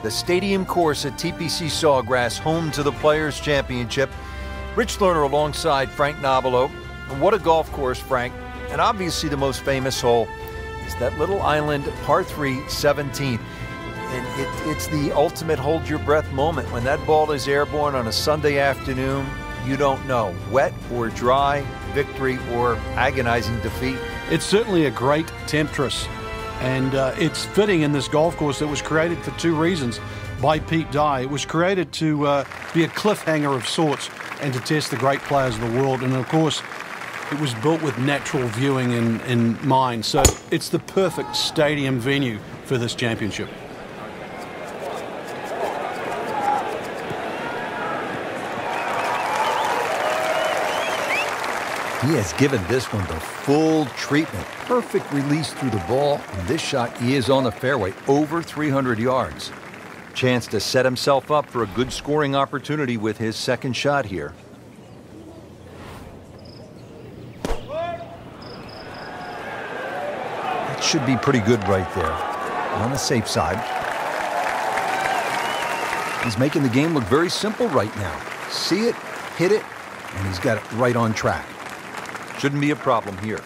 the stadium course at TPC Sawgrass, home to the Players' Championship. Rich Lerner alongside Frank Nobilo. And what a golf course, Frank. And obviously the most famous hole is that little island, par 3, 17th. And it's the ultimate hold-your-breath moment. When that ball is airborne on a Sunday afternoon, you don't know. Wet or dry, victory or agonizing defeat. It's certainly a great temptress. And it's fitting in this golf course that was created for two reasons by Pete Dye. It was created to be a cliffhanger of sorts and to test the great players of the world. And, of course, it was built with natural viewing in mind. So it's the perfect stadium venue for this championship. He has given this one the full treatment. Perfect release through the ball. And this shot, he is on the fairway, over 300 yards. Chance to set himself up for a good scoring opportunity with his second shot here. That should be pretty good right there. On the safe side. He's making the game look very simple right now. See it, hit it, and he's got it right on track. Shouldn't be a problem here.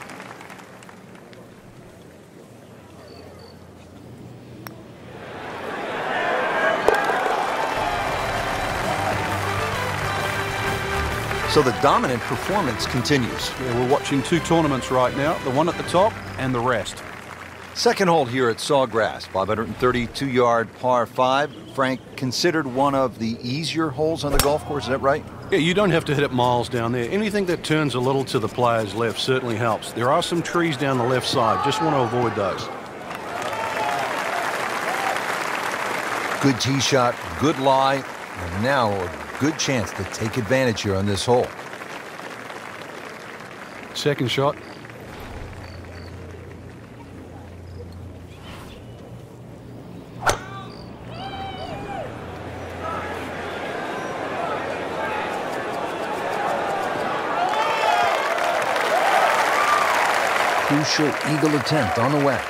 So the dominant performance continues. Yeah, we're watching two tournaments right now, the one at the top and the rest. Second hole here at Sawgrass, 532-yard par 5. Frank, considered one of the easier holes on the golf course, is that right? Yeah, you don't have to hit it miles down there. Anything that turns a little to the player's left certainly helps. There are some trees down the left side. Just want to avoid those. Good tee shot, good lie, and now a good chance to take advantage here on this hole. Second shot. Crucial eagle attempt on the way.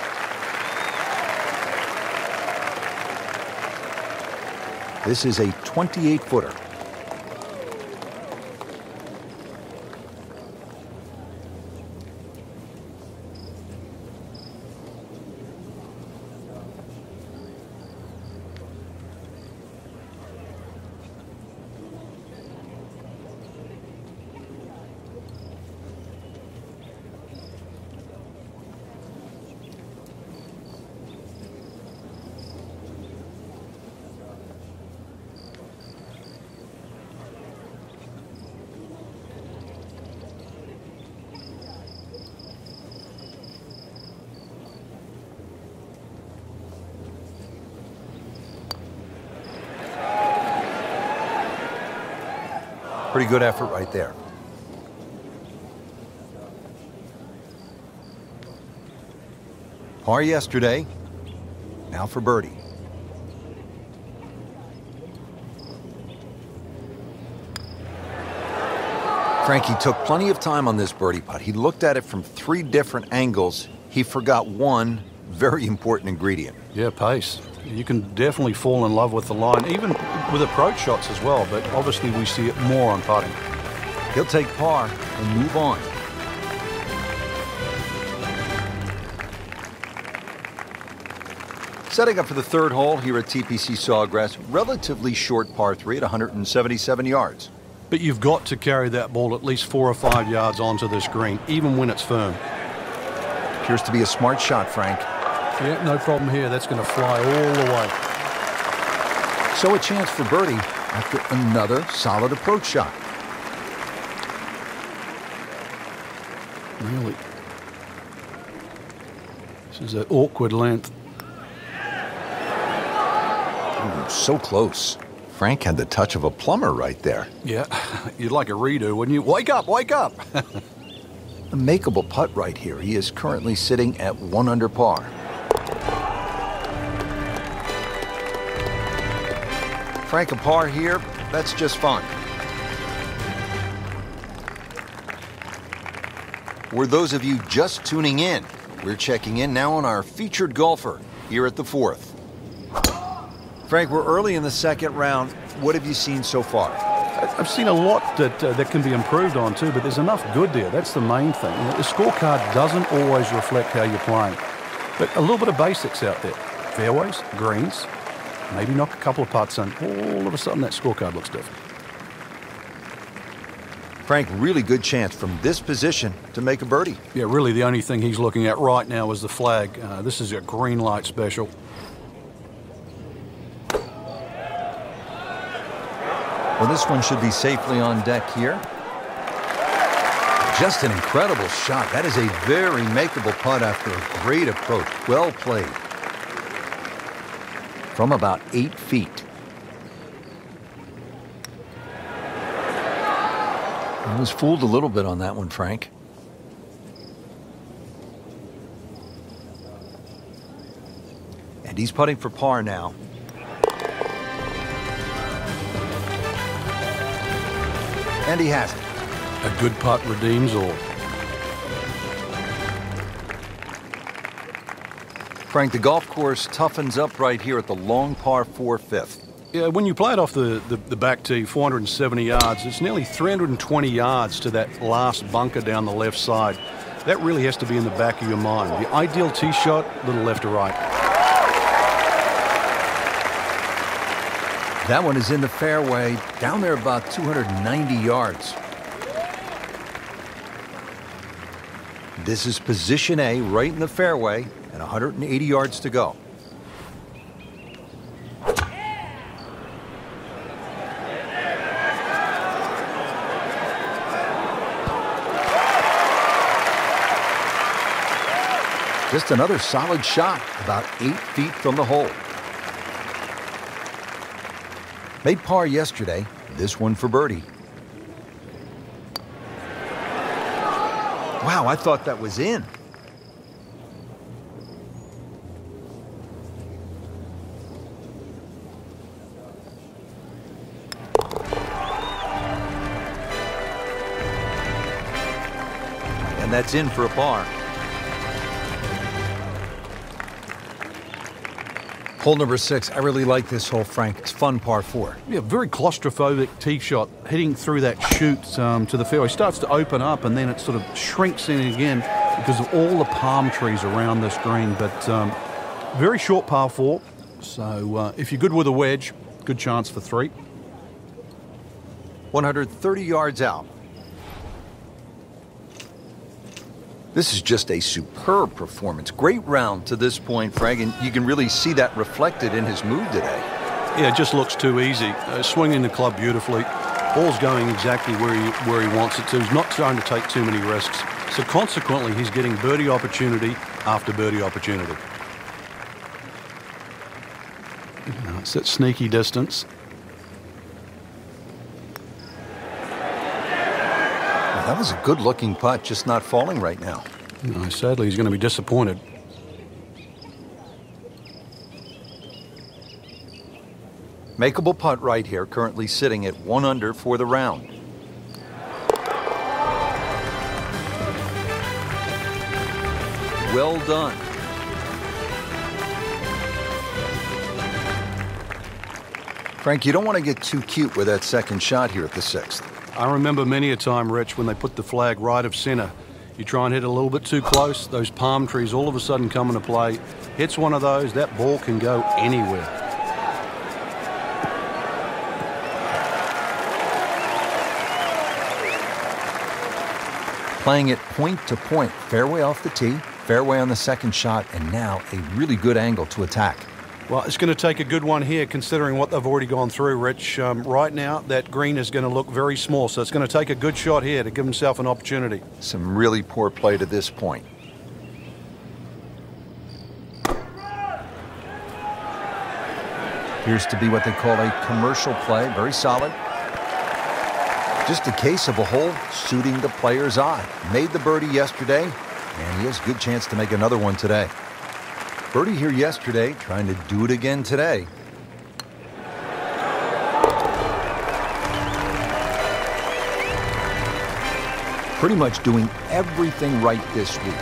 This is a 28-footer. Pretty good effort right there. Par yesterday, now for birdie. Frankie took plenty of time on this birdie putt. He looked at it from 3 different angles. He forgot one very important ingredient. Yeah, pace. You can definitely fall in love with the line, even with approach shots as well, but obviously we see it more on putting. He'll take par and move on. Setting up for the third hole here at TPC Sawgrass, relatively short par 3 at 177 yards. But you've got to carry that ball at least 4 or 5 yards onto this green, even when it's firm. Appears to be a smart shot, Frank. Yeah, no problem here. That's going to fly all the way. So a chance for birdie after another solid approach shot. Really. This is an awkward length. Ooh, so close. Frank had the touch of a plumber right there. Yeah, you'd like a redo, wouldn't you? Wake up, wake up! A makeable putt right here. He is currently sitting at 1 under par. Frank, a par here, that's just fine. For those of you just tuning in, we're checking in now on our featured golfer here at the 4th. Frank, we're early in the second round. What have you seen so far? I've seen a lot that can be improved on too, but there's enough good there. That's the main thing. The scorecard doesn't always reflect how you're playing. But a little bit of basics out there. Fairways, greens, maybe knock a couple of putts in. All of a sudden that scorecard looks different. Frank, really good chance from this position to make a birdie. Yeah, really the only thing he's looking at right now is the flag. This is a green light special. Well, this one should be safely on deck here. Just an incredible shot. That is a very makeable putt after a great approach. Well played. From about 8 feet. I was fooled a little bit on that one, Frank. And he's putting for par now. And he has it. A good putt redeems all. Frank, the golf course toughens up right here at the long par 4 fifth. Yeah, when you play it off the back tee, 470 yards, it's nearly 320 yards to that last bunker down the left side. That really has to be in the back of your mind. The ideal tee shot, a little left to right. That one is in the fairway, down there about 290 yards. This is position A, right in the fairway, and 180 yards to go. Just another solid shot, about 8 feet from the hole. Made par yesterday, this one for birdie. Wow, I thought that was in. And that's in for a par. Hole number 6, I really like this hole, Frank. It's fun par 4. Yeah, very claustrophobic tee shot, hitting through that chute to the fairway. Starts to open up and then it sort of shrinks in again because of all the palm trees around this green. But very short par 4. So if you're good with a wedge, good chance for 3. 130 yards out. This is just a superb performance. Great round to this point, Frank, and you can really see that reflected in his mood today. Yeah, it just looks too easy. Swinging the club beautifully. Ball's going exactly where he wants it to. He's not trying to take too many risks. So consequently, he's getting birdie opportunity after birdie opportunity. It's that sneaky distance. That was a good-looking putt, just not falling right now. No, sadly, he's going to be disappointed. Makeable putt right here, currently sitting at 1 under for the round. Well done. Frank, you don't want to get too cute with that second shot here at the 6th. I remember many a time, Rich, when they put the flag right of center. You try and hit a little bit too close, those palm trees all of a sudden come into play. Hits one of those, that ball can go anywhere. Playing it point to point, fairway off the tee, fairway on the second shot, and now a really good angle to attack. Well, it's going to take a good one here considering what they've already gone through, Rich. Right now, that green is going to look very small, so it's going to take a good shot here to give himself an opportunity. Some really poor play to this point. Appears to be what they call a commercial play, very solid. Just a case of a hole suiting the player's eye. Made the birdie yesterday, and he has a good chance to make another one today. Birdie here yesterday, trying to do it again today. Pretty much doing everything right this week.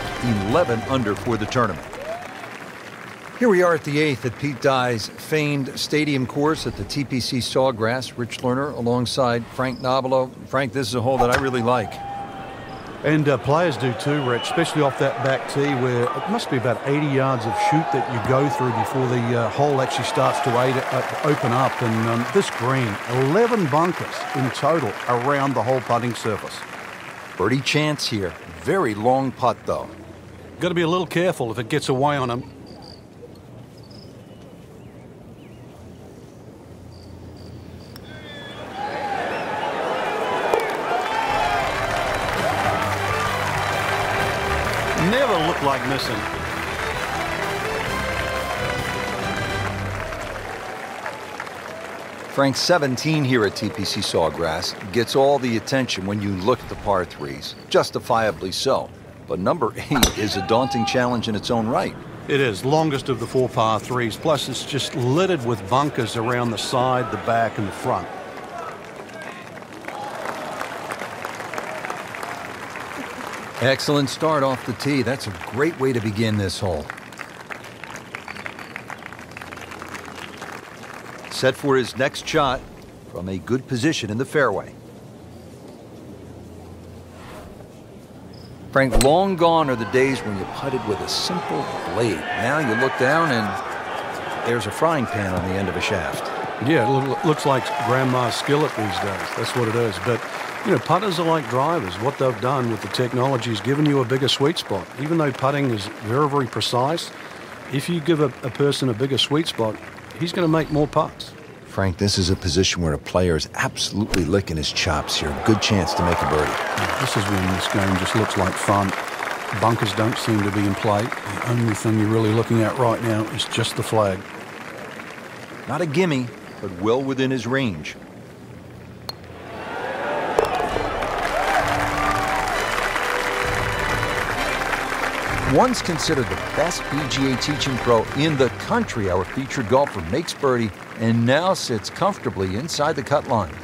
11 under for the tournament. Here we are at the 8th at Pete Dye's famed stadium course at the TPC Sawgrass. Rich Lerner alongside Frank Nobilo. Frank, this is a hole that I really like. And players do too, Rich, especially off that back tee where it must be about 80 yards of shoot that you go through before the hole actually starts to open up. And this green, 11 bunkers in total around the whole putting surface. Birdie chance here. Very long putt, though. Got to be a little careful if it gets away on him. Never looked like missing. Frank, 17 here at TPC Sawgrass gets all the attention when you look at the par threes. Justifiably so. But number 8 is a daunting challenge in its own right. It is. Longest of the 4 par threes. Plus, it's just littered with bunkers around the side, the back, and the front. Excellent start off the tee. That's a great way to begin this hole. Set for his next shot from a good position in the fairway. Frank, long gone are the days when you putted with a simple blade. Now you look down and there's a frying pan on the end of a shaft. Yeah, it looks like grandma's skillet these days. That's what it is. But you know, putters are like drivers. What they've done with the technology is given you a bigger sweet spot. Even though putting is very, very precise, if you give a person a bigger sweet spot, he's going to make more putts. Frank, this is a position where a player is absolutely licking his chops here. Good chance to make a birdie. Yeah, this is when this game just looks like fun. Bunkers don't seem to be in play. The only thing you're really looking at right now is just the flag. Not a gimme, but well within his range. Once considered the best PGA teaching pro in the country, our featured golfer makes birdie and now sits comfortably inside the cut line.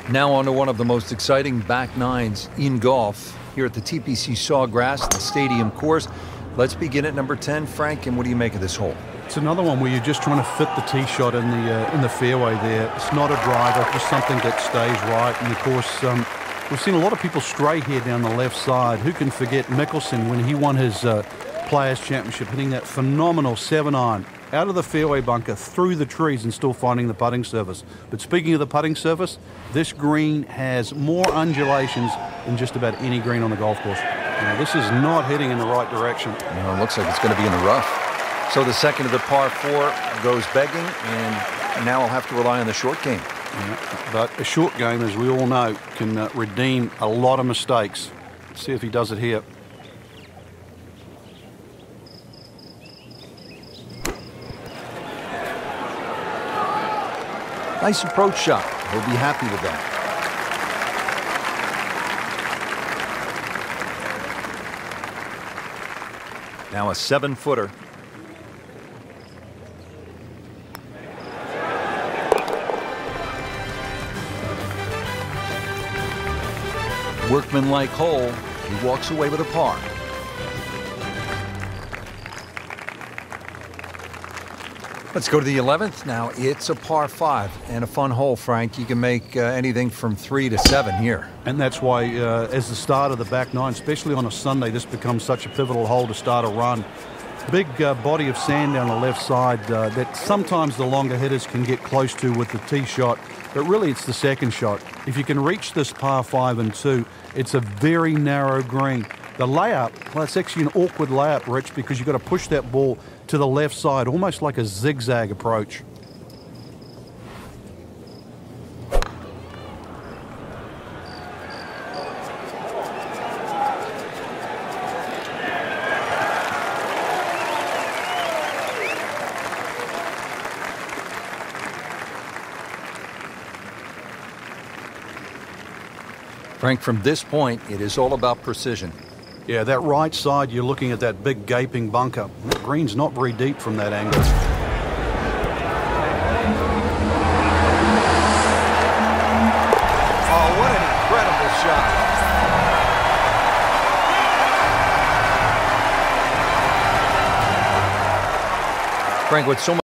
Now on to one of the most exciting back nines in golf here at the TPC Sawgrass, the stadium course. Let's begin at number 10, Frank, and what do you make of this hole? It's another one where you're just trying to fit the tee shot in the fairway there. It's not a driver, just something that stays right. And of course, we've seen a lot of people stray here down the left side. Who can forget Mickelson when he won his Players' Championship, hitting that phenomenal 7-iron out of the fairway bunker through the trees and still finding the putting surface. But speaking of the putting surface, this green has more undulations than just about any green on the golf course. Now, this is not heading in the right direction. No, it looks like it's going to be in the rough. So the second of the par 4 goes begging, and now I'll have to rely on the short game. Yeah, but a short game, as we all know, can redeem a lot of mistakes. Let's see if he does it here. Nice approach shot. He'll be happy with that. Now a 7-footer. Workmanlike hole. He walks away with a par. Let's go to the 11th. Now it's a par 5 and a fun hole, Frank. You can make anything from 3 to 7 here. And that's why, as the start of the back nine, especially on a Sunday, this becomes such a pivotal hole to start a run. Big body of sand down the left side that sometimes the longer hitters can get close to with the tee shot, but really it's the second shot. If you can reach this par 5 and 2, it's a very narrow green. The layup, well, it's actually an awkward layup, Rich, because you've got to push that ball to the left side, almost like a zigzag approach. Frank, from this point, it is all about precision. Yeah, that right side, you're looking at that big gaping bunker. The green's not very deep from that angle. Oh, what an incredible shot. Frank, with so much